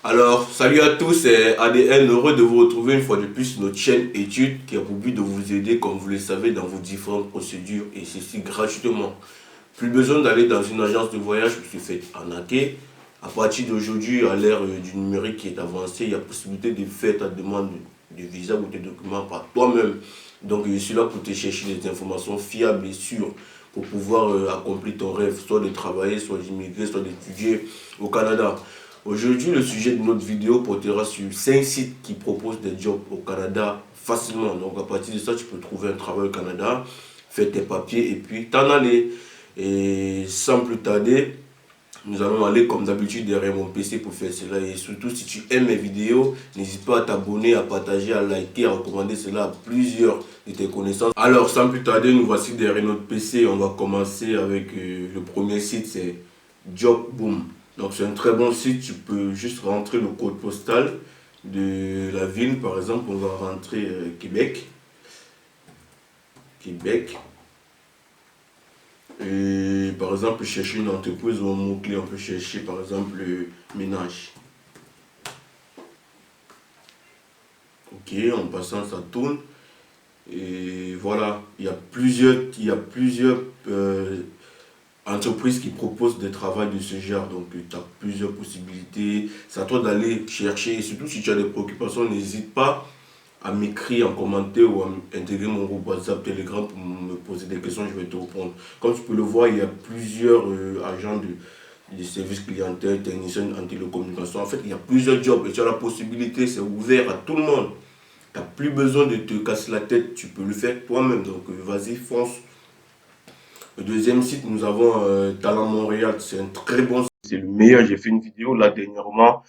Alors, salut à tous, c'est ADN, heureux de vous retrouver une fois de plus sur notre chaîne études qui a pour but de vous aider, comme vous le savez, dans vos différentes procédures et ceci gratuitement. Plus besoin d'aller dans une agence de voyage pour se faire arnaquer. À partir d'aujourd'hui, à l'ère du numérique qui est avancée, il y a possibilité de faire ta demande de visa ou tes documents par toi-même. Donc, je suis là pour te chercher des informations fiables et sûres pour pouvoir accomplir ton rêve, soit de travailler, soit d'immigrer, soit d'étudier au Canada. Aujourd'hui, le sujet de notre vidéo portera sur 5 sites qui proposent des jobs au Canada facilement. Donc, à partir de ça, tu peux trouver un travail au Canada, faire tes papiers et puis t'en aller. Et sans plus tarder, nous allons aller comme d'habitude derrière mon PC pour faire cela. Et surtout, si tu aimes mes vidéos, n'hésite pas à t'abonner, à partager, à liker, à recommander cela à plusieurs de tes connaissances. Alors, sans plus tarder, nous voici derrière notre PC. On va commencer avec le premier site, c'est JobBoom. Donc, c'est un très bon site. Tu peux juste rentrer le code postal de la ville. Par exemple, on va rentrer Québec. Québec. Et par exemple, chercher une entreprise ou un mot-clé, on peut chercher par exemple ménage. Ok, en passant, ça tourne. Et voilà, il y a plusieurs entreprises qui proposent des travaux de ce genre. Donc, tu as plusieurs possibilités. C'est à toi d'aller chercher. Et surtout, si tu as des préoccupations, n'hésite pas à m'écrire en commentaire ou à intégrer mon groupe WhatsApp, Telegram pour me poser des questions, je vais te répondre. Comme tu peux le voir, il y a plusieurs agents de services clientèle, techniciens en télécommunication. En fait, il y a plusieurs jobs et tu as la possibilité, c'est ouvert à tout le monde. Tu n'as plus besoin de te casser la tête, tu peux le faire toi-même. Donc, vas-y, fonce. Le deuxième site, nous avons Talent Montréal. C'est un très bon site. C'est le meilleur. J'ai fait une vidéo là dernièrement.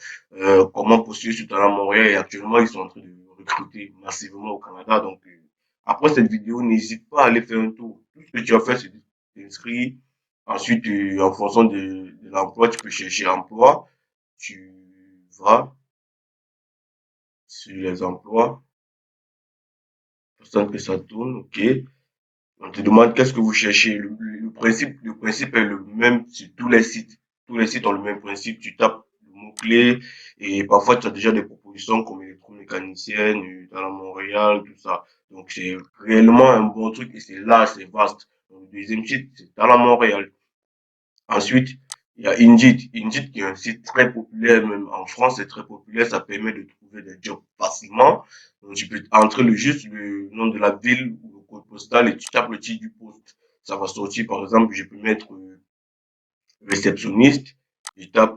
Comment postuler sur Talent Montréal. Et actuellement, ils sont en train de recruter massivement au Canada. Donc, après cette vidéo, n'hésite pas à aller faire un tour. Tout ce que tu as fait, c'est de t'inscrire. Ensuite, en fonction de l'emploi, tu peux chercher emploi. Tu vas sur les emplois. Pour que ça tourne, ok. On te demande qu'est-ce que vous cherchez. Le principe est le même sur tous les sites. Tous les sites ont le même principe. Tu tapes le mot-clé et parfois tu as déjà des propositions comme électromécanicienne, dans Montréal, tout ça. Donc c'est réellement un bon truc et c'est large, c'est vaste. Donc, le deuxième site, c'est dans Montréal. Ensuite, il y a Indeed. Indeed qui est un site très populaire, même en France, c'est très populaire. Ça permet de trouver des jobs facilement. Donc, tu peux entrer juste le nom de la ville ou le code postal et tu tapes le titre du poste. Ça va sortir, par exemple, je peux mettre réceptionniste. Je tape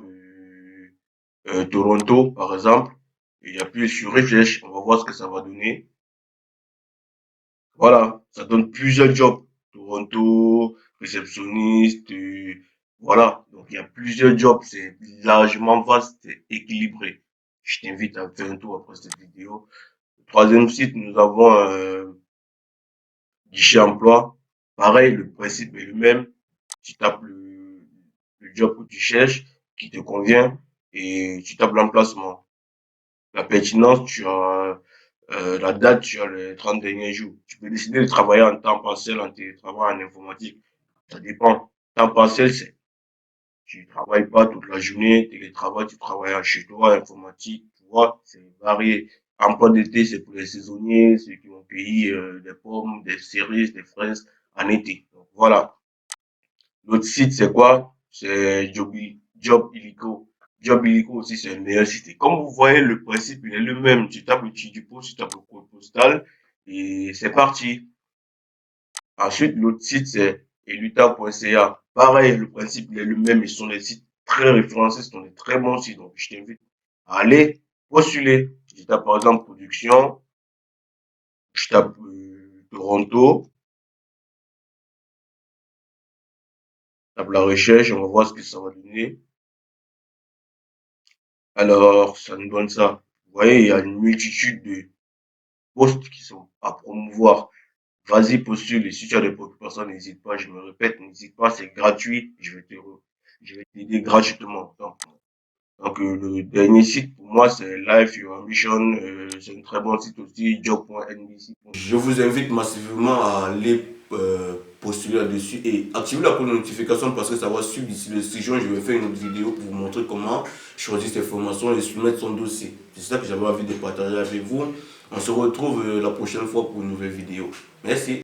Toronto, par exemple. Et j'appuie sur recherche. On va voir ce que ça va donner. Voilà, ça donne plusieurs jobs. Toronto, réceptionniste, voilà. Donc il y a plusieurs jobs, c'est largement vaste, c'est équilibré. Je t'invite à faire un tour après cette vidéo. Le troisième site, nous avons Guichet Emploi. Pareil, le principe est le même. Tu tapes le job que tu cherches, qui te convient, et tu tapes l'emplacement. La pertinence, tu as la date, tu as les 30 derniers jours. Tu peux décider de travailler en temps partiel, en télétravail, en informatique. Ça dépend. Temps partiel, c'est tu travailles pas toute la journée, télétravail, tu travailles chez toi, informatique, tu vois, c'est varié. Emploi d'été, c'est pour les saisonniers, ceux qui ont cueilli des pommes, des cerises, des fraises en été. Donc voilà. L'autre site, c'est quoi? C'est Job Illico. Job Illico aussi, c'est le meilleur site. Et comme vous voyez, le principe, il est le même. Tu tapes le titre du poste, tu tapes le code postal et c'est parti. Ensuite, l'autre site, c'est eluta.ca. Pareil, le principe, il est le même. Ils sont des sites très référencés, ce sont des très bons sites. Donc, je t'invite à aller postuler. Je tape par exemple production, je tape Toronto, je tape la recherche, on va voir ce que ça va donner. Alors, ça nous donne ça. Vous voyez, il y a une multitude de postes qui sont à promouvoir. Vas-y, postule. Et si tu as des préoccupations, n'hésite pas. Je me répète, n'hésite pas. C'est gratuit. Je vais t'aider gratuitement. Donc, le dernier site pour moi, c'est Life Your Ambition. C'est un très bon site aussi, job.nbc. Je vous invite massivement à aller postuler là-dessus et activer la cloche de notification parce que ça va suivre d'ici le 6 juin. Je vais faire une autre vidéo pour vous montrer comment choisir ces formations et soumettre son dossier. C'est ça que j'avais envie de partager avec vous. On se retrouve la prochaine fois pour une nouvelle vidéo. Merci.